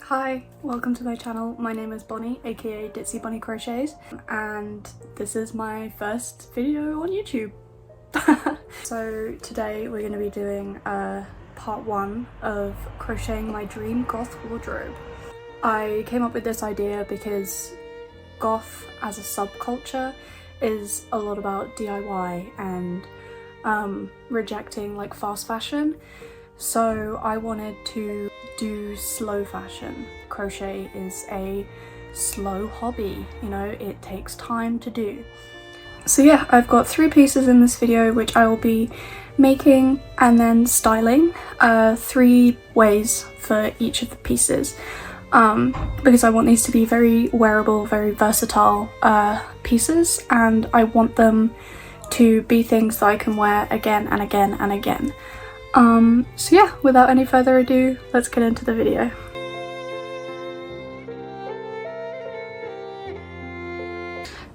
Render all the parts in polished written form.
Hi, welcome to my channel. My name is Bonnie, aka Ditzy Bonnie Crochets, and this is my first video on YouTube. So today we're going to be doing part 1 of crocheting my dream goth wardrobe. I came up with this idea because goth as a subculture is a lot about DIY and rejecting like fast fashion. So I wanted to do slow fashion. Crochet is a slow hobby, you know, it takes time to do. So yeah, I've got 3 pieces in this video which I will be making and then styling 3 ways for each of the pieces, because I want these to be very wearable, very versatile pieces, and I want them to be things that I can wear again and again and again. So yeah, without any further ado, let's get into the video.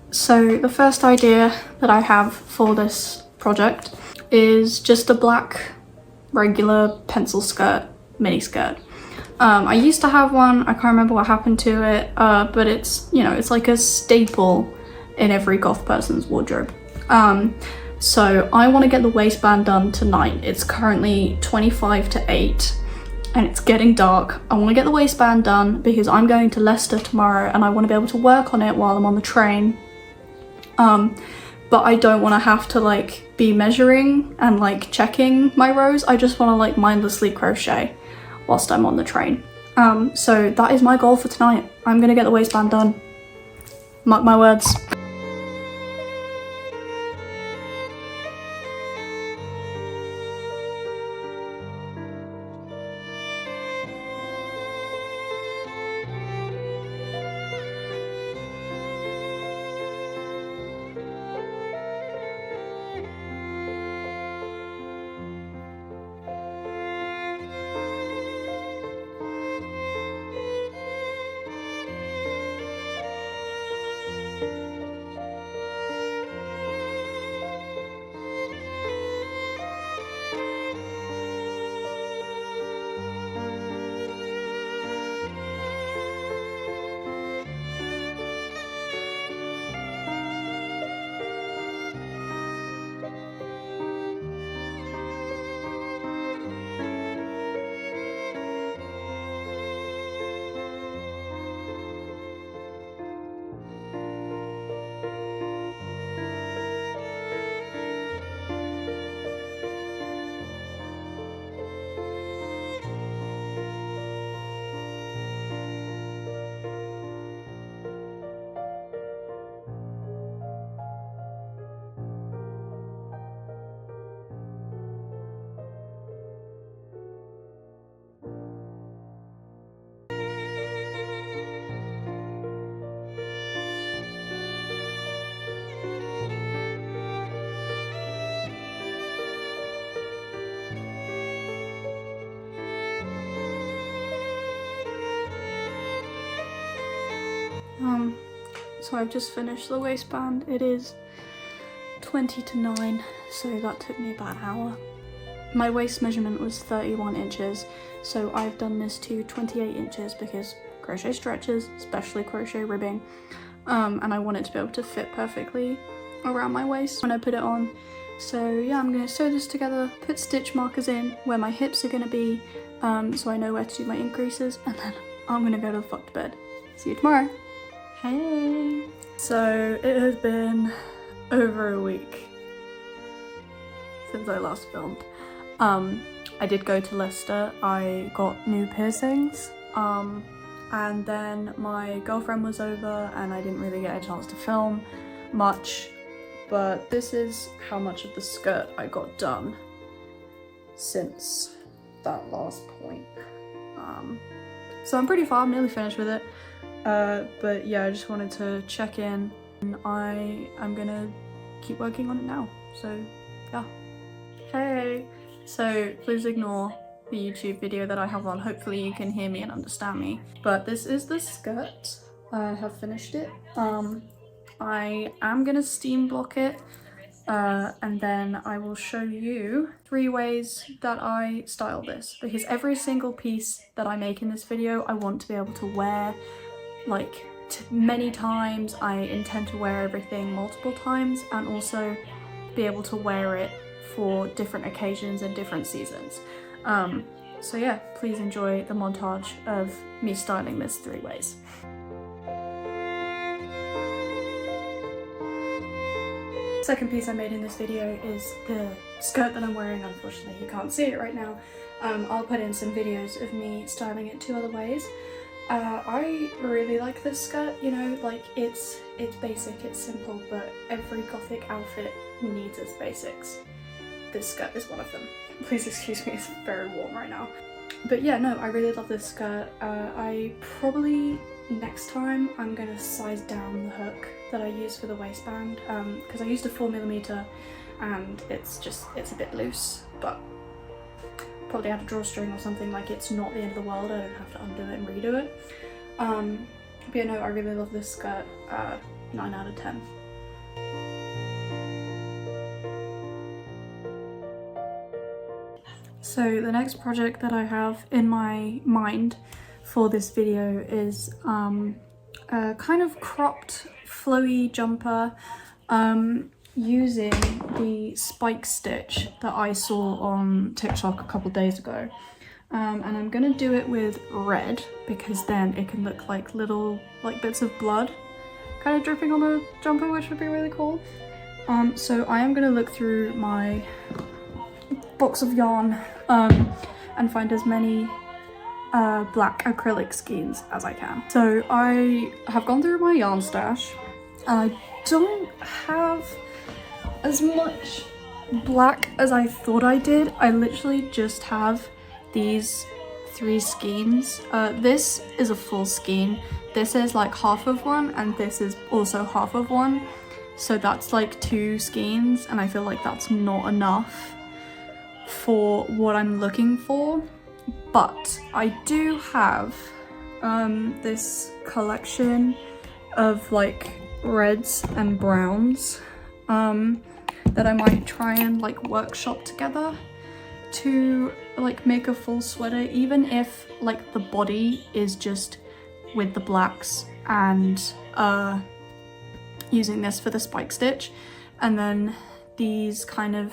So the first idea that I have for this project is just a black regular pencil skirt, mini skirt. I used to have one, I can't remember what happened to it, but it's, you know, it's like a staple in every goth person's wardrobe. So I want to get the waistband done tonight. It's currently 25 to 8 and it's getting dark. I want to get the waistband done because I'm going to Leicester tomorrow and I want to be able to work on it while I'm on the train. But I don't want to have to like be measuring and like checking my rows. I just want to like mindlessly crochet whilst I'm on the train. So that is my goal for tonight. I'm going to get the waistband done. Mark my words. So I've just finished the waistband. It is 20 to 9, so that took me about an hour. My waist measurement was 31 inches, so I've done this to 28 inches because crochet stretches, especially crochet ribbing, and I want it to be able to fit perfectly around my waist when I put it on. So yeah, I'm going to sew this together, put stitch markers in where my hips are going to be, so I know where to do my increases, and then I'm going to go to the fuck to bed. See you tomorrow. Hey! So it has been over a week since I last filmed. I did go to Leicester, I got new piercings, and then my girlfriend was over and I didn't really get a chance to film much, but this is how much of the skirt I got done since that last point. So I'm pretty far, I'm nearly finished with it. But yeah, I just wanted to check in. I'm gonna keep working on it now, so yeah. Hey! So please ignore the YouTube video that I have on. Hopefully you can hear me and understand me. But this is the skirt. I have finished it. I am gonna steam block it and then I will show you 3 ways that I style this, because every single piece that I make in this video I want to be able to wear like many times. I intend to wear everything multiple times and also be able to wear it for different occasions and different seasons. So yeah, please enjoy the montage of me styling this 3 ways. Second piece I made in this video is the skirt that I'm wearing. Unfortunately you can't see it right now. I'll put in some videos of me styling it 2 other ways. I really like this skirt, you know, like it's basic, it's simple, but every gothic outfit needs its basics. This skirt is one of them. Please excuse me, it's very warm right now. But yeah, no, I really love this skirt. I probably, next time, I'm gonna size down the hook that I use for the waistband, because I used a 4mm and it's a bit loose, but probably have a drawstring or something. Like, it's not the end of the world, I don't have to undo it and redo it. But yeah, no, I really love this skirt, 9 out of 10. So the next project that I have in my mind for this video is a kind of cropped flowy jumper using the spike stitch that I saw on TikTok a couple days ago. And I'm gonna do it with red because then it can look like little bits of blood kind of dripping on the jumper, which would be really cool. So I am gonna look through my box of yarn and find as many black acrylic skeins as I can. So I have gone through my yarn stash and I don't have as much black as I thought I did. I literally just have these 3 skeins. This is a full skein. This is like half of one and this is also half of one. So that's like 2 skeins and I feel like that's not enough for what I'm looking for. But I do have this collection of like reds and browns that I might try and like workshop together to like make a full sweater, even if like the body is just with the blacks and using this for the spike stitch, and then these kind of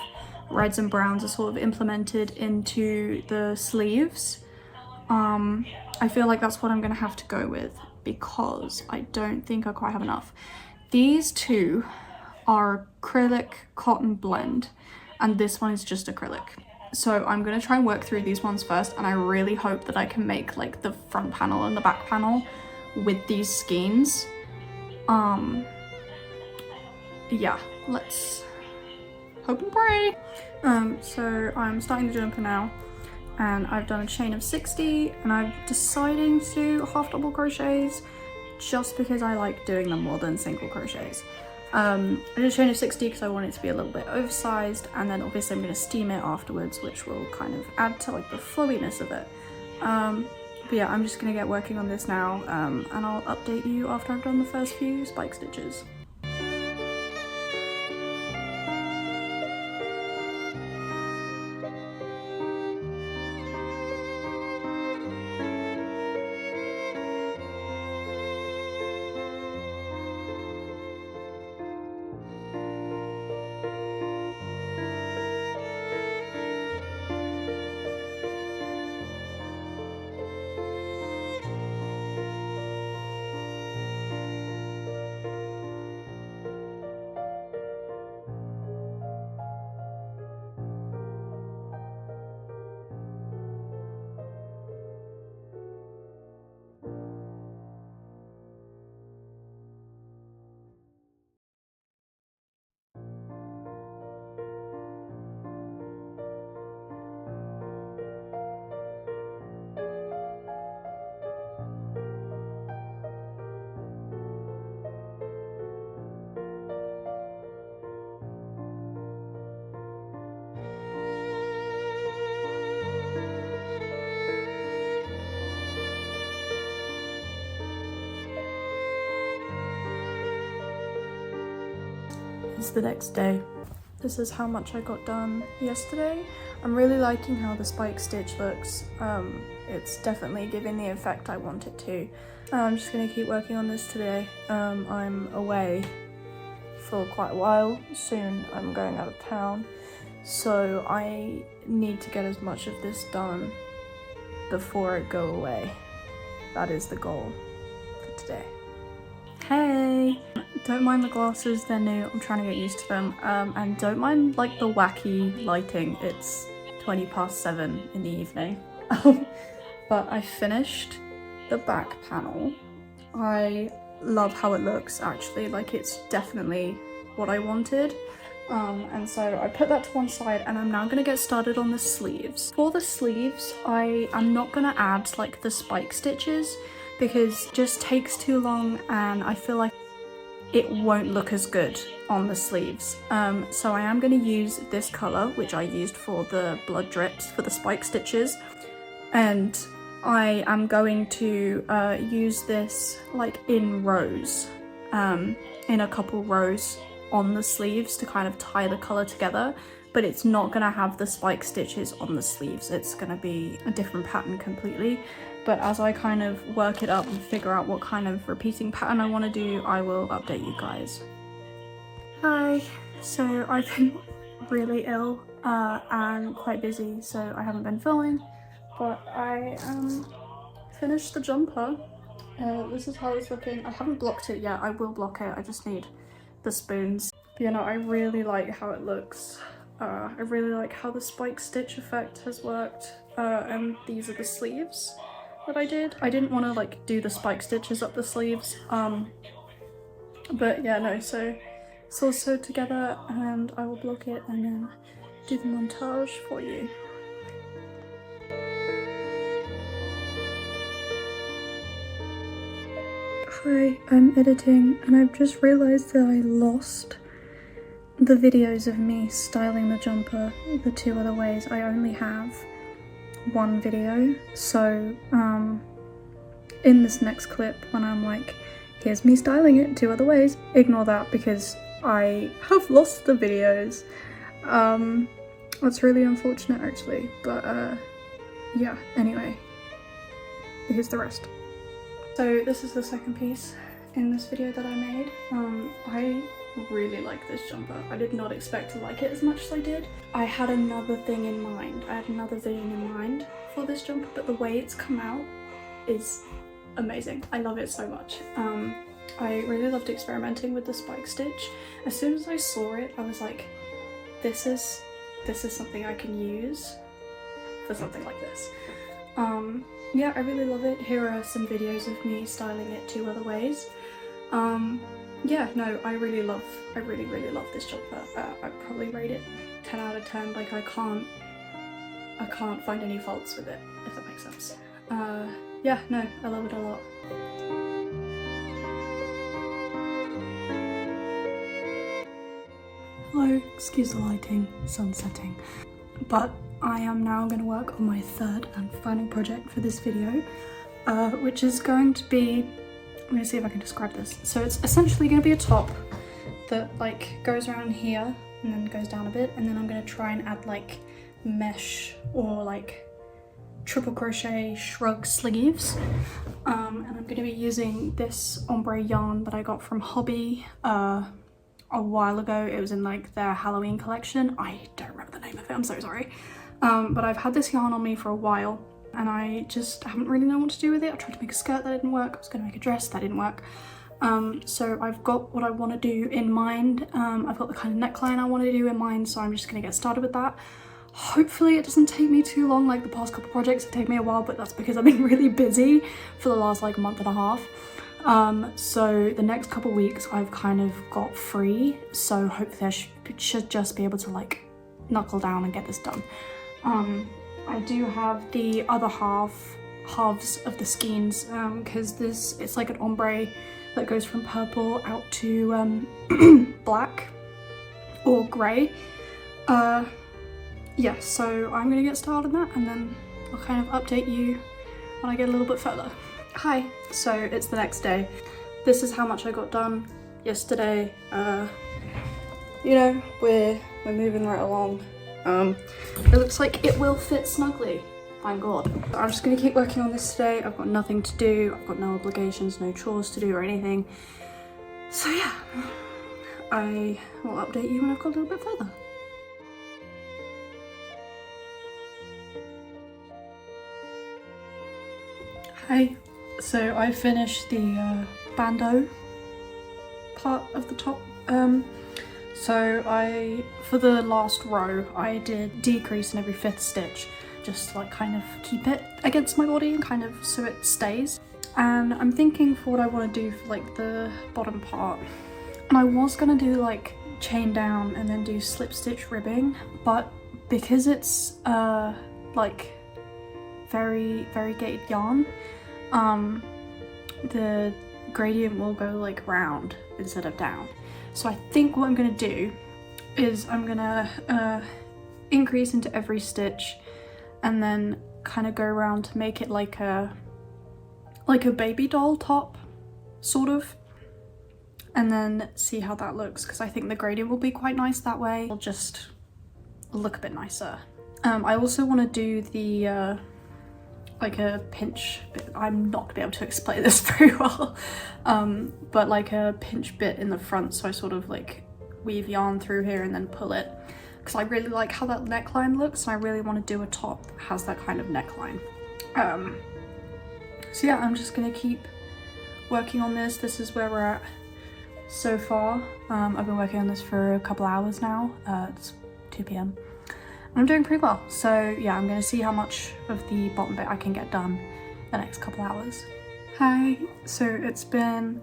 reds and browns are sort of implemented into the sleeves. I feel like that's what I'm gonna have to go with because I don't think I quite have enough. These 2 are acrylic cotton blend and this one is just acrylic. So I'm gonna try and work through these ones first, and I really hope that I can make like the front panel and the back panel with these skeins. Yeah, let's hope and pray. So I'm starting the jumper now and I've done a chain of 60 and I'm deciding to do half double crochets just because I like doing them more than single crochets. I did a chain of 60 because I want it to be a little bit oversized, and then obviously I'm going to steam it afterwards, which will kind of add to like the flowiness of it. But yeah, I'm just going to get working on this now, and I'll update you after I've done the first few spike stitches. It's the next day This is how much I got done yesterday. I'm really liking how the spike stitch looks. It's definitely giving the effect I want it to. I'm just gonna keep working on this today. I'm away for quite a while. Soon I'm going out of town, so I need to get as much of this done before I go away. That is the goal for today. Hey! Don't mind the glasses, they're new, I'm trying to get used to them. And don't mind like the wacky lighting, it's 7:20 in the evening. But I finished the back panel. I love how it looks actually, like it's definitely what I wanted. And so I put that to one side and I'm now gonna get started on the sleeves. For the sleeves, I am not gonna add like the spike stitches because it just takes too long and I feel like it won't look as good on the sleeves. So I am going to use this colour, which I used for the blood drips for the spike stitches, and I am going to use this like in rows, in a couple rows on the sleeves to kind of tie the colour together, but it's not going to have the spike stitches on the sleeves. It's going to be a different pattern completely. But as I kind of work it up and figure out what kind of repeating pattern I want to do, I will update you guys. Hi! So I've been really ill and quite busy, so I haven't been filming, but I finished the jumper. This is how it's looking. I haven't blocked it yet, I will block it, I just need the spoons. But, you know, I really like how it looks. I really like how the spike stitch effect has worked, and these are the sleeves that I did. I didn't want to like do the spike stitches up the sleeves, but yeah, no, so it's all sewed together and I will block it and then do the montage for you. Hi, I'm editing and I've just realised that I lost the videos of me styling the jumper the 2 other ways. I only have one video, so in this next clip when I'm like, here's me styling it 2 other ways, ignore that because I have lost the videos. That's really unfortunate actually, but yeah, anyway, here's the rest. So this is the second piece in this video that I made. I really like this jumper. I did not expect to like it as much as I did. I had another thing in mind. I had another vision in mind for this jumper, but the way it's come out is amazing. I love it so much. I really loved experimenting with the spike stitch. As soon as I saw it, I was like, this is something I can use for something like this. Yeah, I really love it. Here are some videos of me styling it 2 other ways. Yeah, no, I really love this jumper. I'd probably rate it 10 out of 10. Like I can't find any faults with it, if that makes sense. Yeah, no, I love it a lot. Hello, excuse the lighting, sun's setting. But I am now going to work on my 3rd and final project for this video, which is going to be, I'm going to see if I can describe this. So it's essentially going to be a top that like goes around here and then goes down a bit, and then I'm going to try and add like mesh or like triple crochet shrug sleeves. And I'm going to be using this ombre yarn that I got from Hobby a while ago. It was in like their Halloween collection. I don't remember the name of it, I'm so sorry. But I've had this yarn on me for a while and I just haven't really known what to do with it. I tried to make a skirt, that didn't work. I was going to make a dress, that didn't work. So I've got what I want to do in mind. I've got the kind of neckline I want to do in mind, so I'm just going to get started with that. Hopefully it doesn't take me too long, like the past couple projects have taken me a while, but that's because I've been really busy for the last like month and a half. So the next couple weeks I've kind of got free, so hopefully I should just be able to like knuckle down and get this done. I do have the other halves of the skeins, because it's like an ombre that goes from purple out to black or grey. Yeah, so I'm gonna get started on that and then I'll kind of update you when I get a little bit further. Hi, so it's the next day. This is how much I got done yesterday. You know, we're we're moving right along. It looks like it will fit snugly, thank God. I'm just gonna keep working on this today. I've got nothing to do, I've got no obligations, no chores to do or anything. So yeah, I will update you when I've got a little bit further. Hi, so I finished the bandeau part of the top. So for the last row, I did decrease in every 5th stitch, just to like kind of keep it against my body and kind of so it stays. And I'm thinking for what I want to do for like the bottom part, and I was gonna do like chain down and then do slip stitch ribbing, but because it's like very variegated yarn, the gradient will go like round instead of down. So I think what I'm gonna do is I'm gonna increase into every stitch and then kind of go around to make it like a baby doll top, sort of, and then see how that looks, because I think the gradient will be quite nice that way. It'll just look a bit nicer. I also want to do the like a pinch bit. I'm not gonna be able to explain this very well, but like a pinch bit in the front, so I sort of like weave yarn through here and then pull it, because I really like how that neckline looks and I really want to do a top that has that kind of neckline. So yeah, I'm just gonna keep working on this. This is where we're at so far. I've been working on this for a couple hours now. It's 2 p.m. I'm doing pretty well. So yeah, I'm gonna see how much of the bottom bit I can get done the next couple hours. Hi, so it's been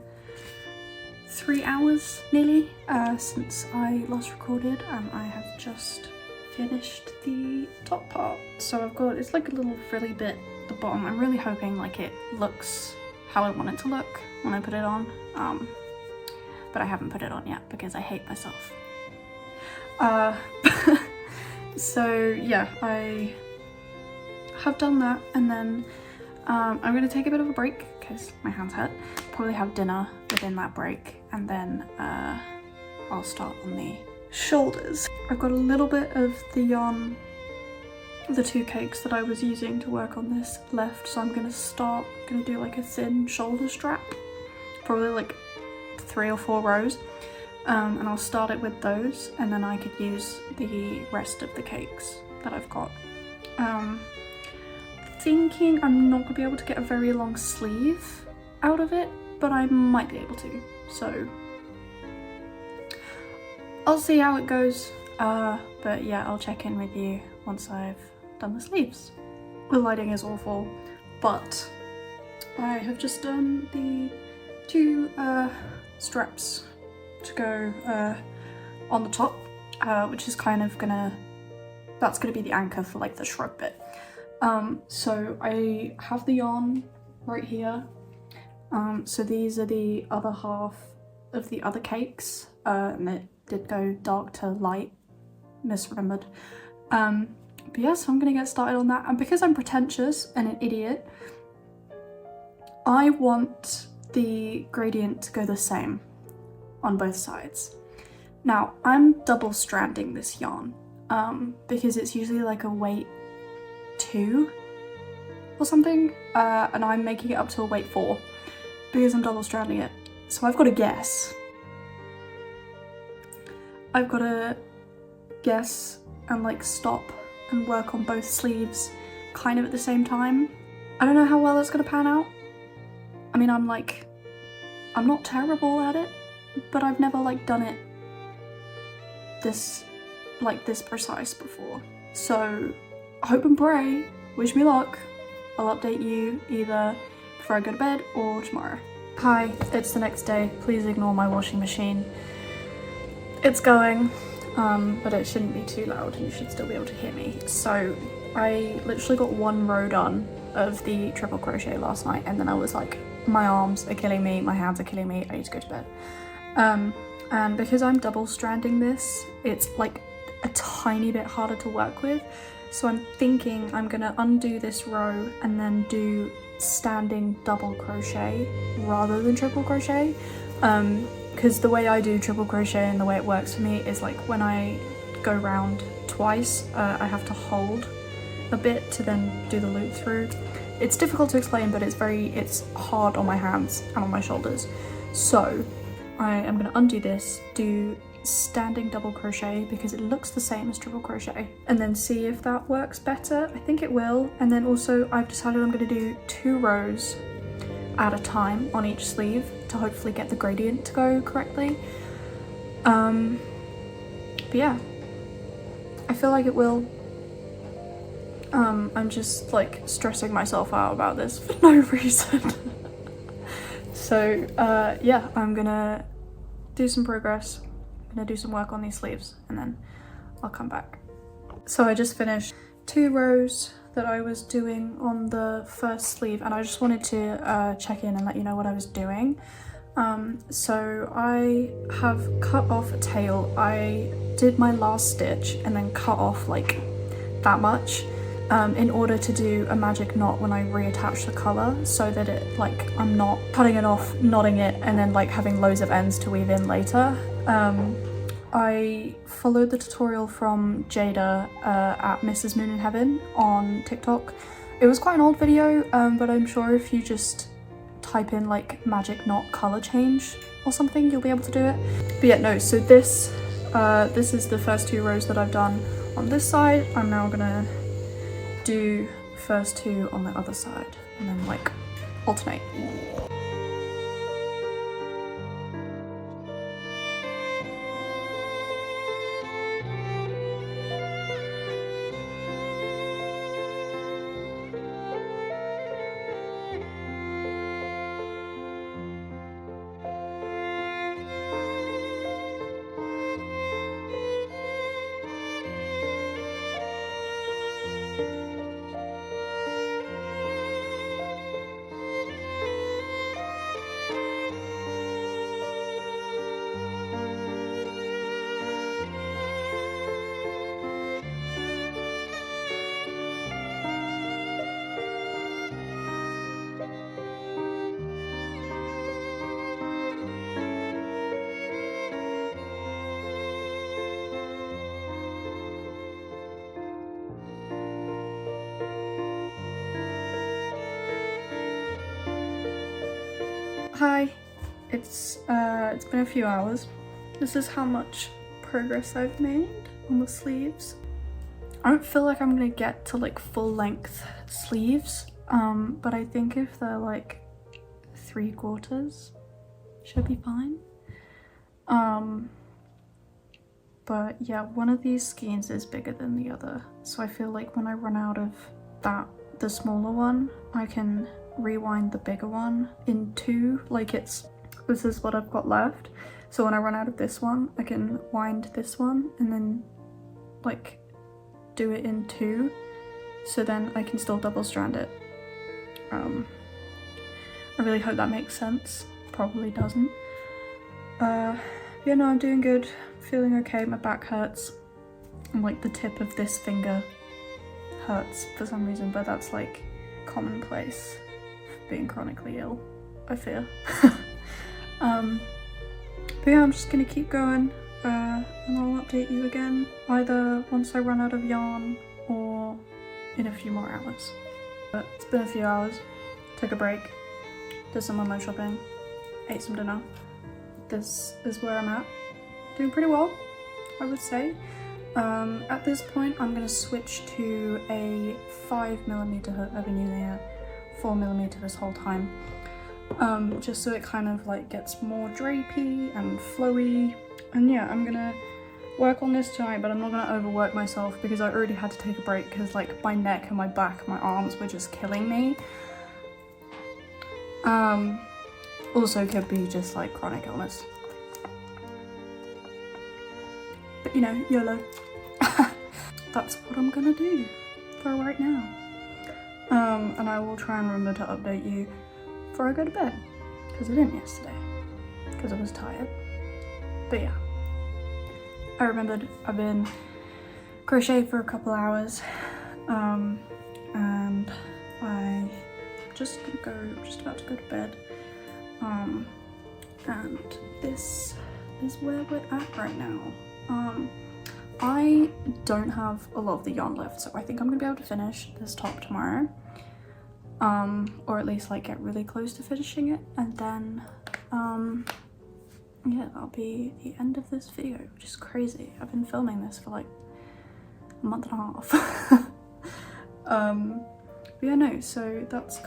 3 hours nearly since I last recorded, and I have just finished the top part. So I've got, it's like a little frilly bit at the bottom. I'm really hoping like it looks how I want it to look when I put it on, but I haven't put it on yet because I hate myself. So yeah, I have done that, and then I'm gonna take a bit of a break because my hands hurt. Probably have dinner within that break, and then I'll start on the shoulders. I've got a little bit of the yarn, the 2 cakes that I was using to work on this left, so I'm gonna do like a thin shoulder strap, probably like 3 or 4 rows. And I'll start it with those, and then I could use the rest of the cakes that I've got. Thinking I'm not gonna be able to get a very long sleeve out of it, but I might be able to, so I'll see how it goes. But yeah, I'll check in with you once I've done the sleeves. The lighting is awful, but I have just done the 2 straps to go on the top, which is kind of that's gonna be the anchor for like the shrug bit. So I have the yarn right here. So these are the other half of the other cakes, and it did go dark to light, misremembered. But yeah, so I'm gonna get started on that, and because I'm pretentious and an idiot, I want the gradient to go the same on both sides. Now I'm double stranding this yarn because it's usually like a weight 2 or something, and I'm making it up to a weight 4 because I'm double stranding it. So I've got to guess. I've got to guess and like stop and work on both sleeves kind of at the same time. I don't know how well it's gonna pan out. I mean, I'm not terrible at it, but I've never like done it this precise before. So hope and pray, wish me luck. I'll update you either before I go to bed or tomorrow. Hi, it's the next day. Please ignore my washing machine. It's going, but it shouldn't be too loud. You should still be able to hear me. So I literally got 1 row done of the triple crochet last night, and then I was like, my arms are killing me, my hands are killing me, I need to go to bed. And because I'm double stranding this, it's like a tiny bit harder to work with. So I'm thinking I'm gonna undo this row and then do standing double crochet rather than triple crochet. Because the way I do triple crochet and the way it works for me is like when I go round twice. I have to hold a bit to then do the loop through. It's difficult to explain, but it's hard on my hands and on my shoulders. So I am going to undo this, do standing double crochet because it looks the same as triple crochet, and then see if that works better. I think it will. And then also I've decided I'm going to do 2 rows at a time on each sleeve to hopefully get the gradient to go correctly. But yeah, I feel like it will. I'm just like stressing myself out about this for no reason. So yeah, I'm gonna do some progress. I'm gonna do some work on these sleeves and then I'll come back. So I just finished 2 rows that I was doing on the first sleeve, and I just wanted to check in and let you know what I was doing. So I have cut off a tail. I did my last stitch and then cut off like that much in order to do a magic knot when I reattach the colour, so that it like I'm not cutting it off, knotting it, and then like having loads of ends to weave in later. I followed the tutorial from Jada at Mrs. Moon in Heaven on TikTok. It was quite an old video, but I'm sure if you just type in like magic knot colour change or something, you'll be able to do it. But yeah, no, so this is the first 2 rows that I've done on this side. I'm now gonna do the first 2 on the other side and then like alternate. Hi, it's been a few hours. This is how much progress I've made on the sleeves. I don't feel like I'm gonna get to like full length sleeves, but I think if they're like 3/4 should be fine. But yeah, one of these skeins is bigger than the other, so I feel like when I run out of the smaller one, I can rewind the bigger one in 2. Like this is what I've got left, so when I run out of this one, I can wind this one and then like do it in 2, so then I can still double strand it. I really hope that makes sense. Probably doesn't. Yeah, no, I'm doing good, feeling okay. My back hurts and like the tip of this finger hurts for some reason, but that's like commonplace for being chronically ill, I fear. But yeah, I'm just gonna keep going, and I'll update you again either once I run out of yarn or in a few more hours. But it's been a few hours, took a break, did some online shopping, ate some dinner. This is where I'm at. Doing pretty well, I would say. At this point, I'm going to switch to a 5mm hook. I've been using a 4mm this whole time, just so it kind of like gets more drapey and flowy. And yeah, I'm gonna work on this tonight, but I'm not gonna overwork myself because I already had to take a break because like my neck and my back and my arms were just killing me. Also could be just like chronic illness. But you know, YOLO. That's what I'm gonna do for right now. And I will try and remember to update you before I go to bed, because I didn't yesterday, because I was tired. But yeah, I remembered I've been crocheting for a couple hours, and I'm just about to go to bed. And this is where we're at right now. I don't have a lot of the yarn left, so I think I'm gonna be able to finish this top tomorrow. Or at least like get really close to finishing it, and then yeah, that'll be the end of this video, which is crazy. I've been filming this for like a month and a half. But yeah, no, so that's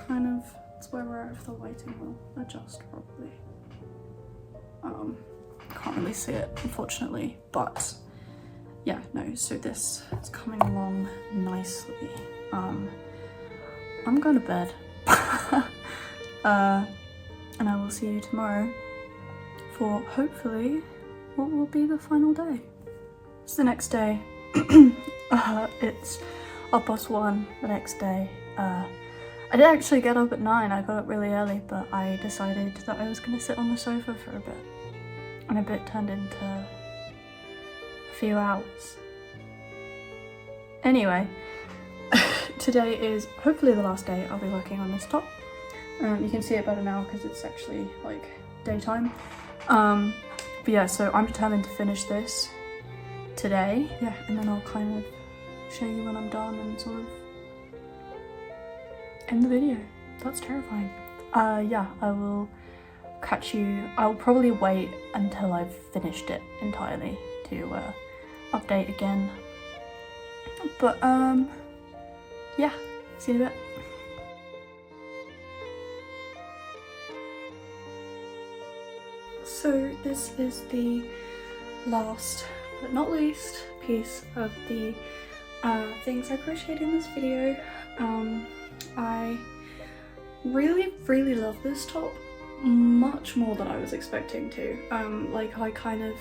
where we're at. If the lighting will adjust probably. Can't really see it, unfortunately, but yeah, no, so this is coming along nicely. I'm going to bed. And I will see you tomorrow for hopefully what will be the final day. It's the next day. It's 1:30 the next day. I did actually get up at 9, I got up really early, but I decided that I was going to sit on the sofa for a bit. And a bit turned into a few hours. Anyway, today is hopefully the last day I'll be working on this top. You can see it better now because it's actually like daytime. But yeah, so I'm determined to finish this today. Yeah, and then I'll kind of show you when I'm done and sort of end the video. That's terrifying. Yeah, I will catch you. I'll probably wait until I've finished it entirely to update again. But yeah, see you in a bit. So this is the last but not least piece of the things I crocheted in this video. I really love this top, much more than I was expecting to. Like I kind of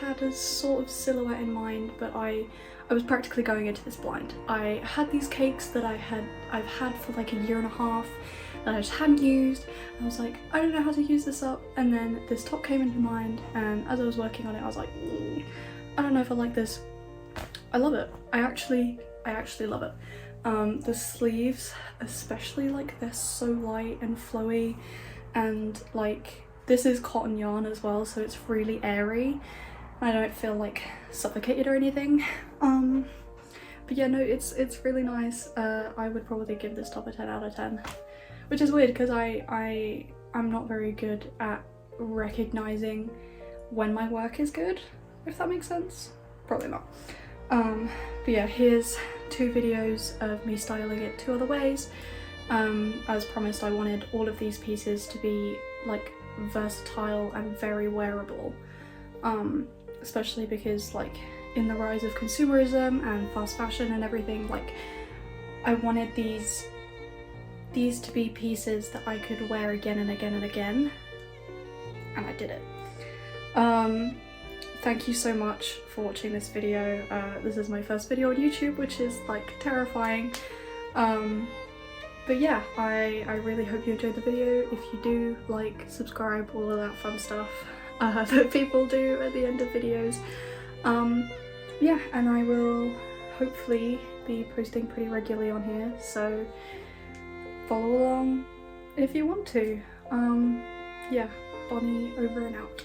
had a sort of silhouette in mind, but I was practically going into this blind. I had these cakes that I've had for like a year and a half that I just hadn't used. I was like, I don't know how to use this up, and then this top came into mind, and as I was working on it I was like, I don't know if I like this. I love it. I actually love it. The sleeves especially, like they're so light and flowy, and like this is cotton yarn as well, so it's really airy. I don't feel like suffocated or anything. But yeah, no, it's really nice. I would probably give this top a 10 out of 10, which is weird because I'm not very good at recognizing when my work is good, if that makes sense. Probably not. But yeah, here's 2 videos of me styling it 2 other ways. As promised, I wanted all of these pieces to be like versatile and very wearable, especially because like in the rise of consumerism and fast fashion and everything, like I wanted these to be pieces that I could wear again and again and again, and I did it. Thank you so much for watching this video. This is my first video on YouTube, which is like terrifying. But yeah, I really hope you enjoyed the video. If you do, like, subscribe, all of that fun stuff that people do at the end of videos. Yeah, and I will hopefully be posting pretty regularly on here, so follow along if you want to. Yeah, Bonnie over and out.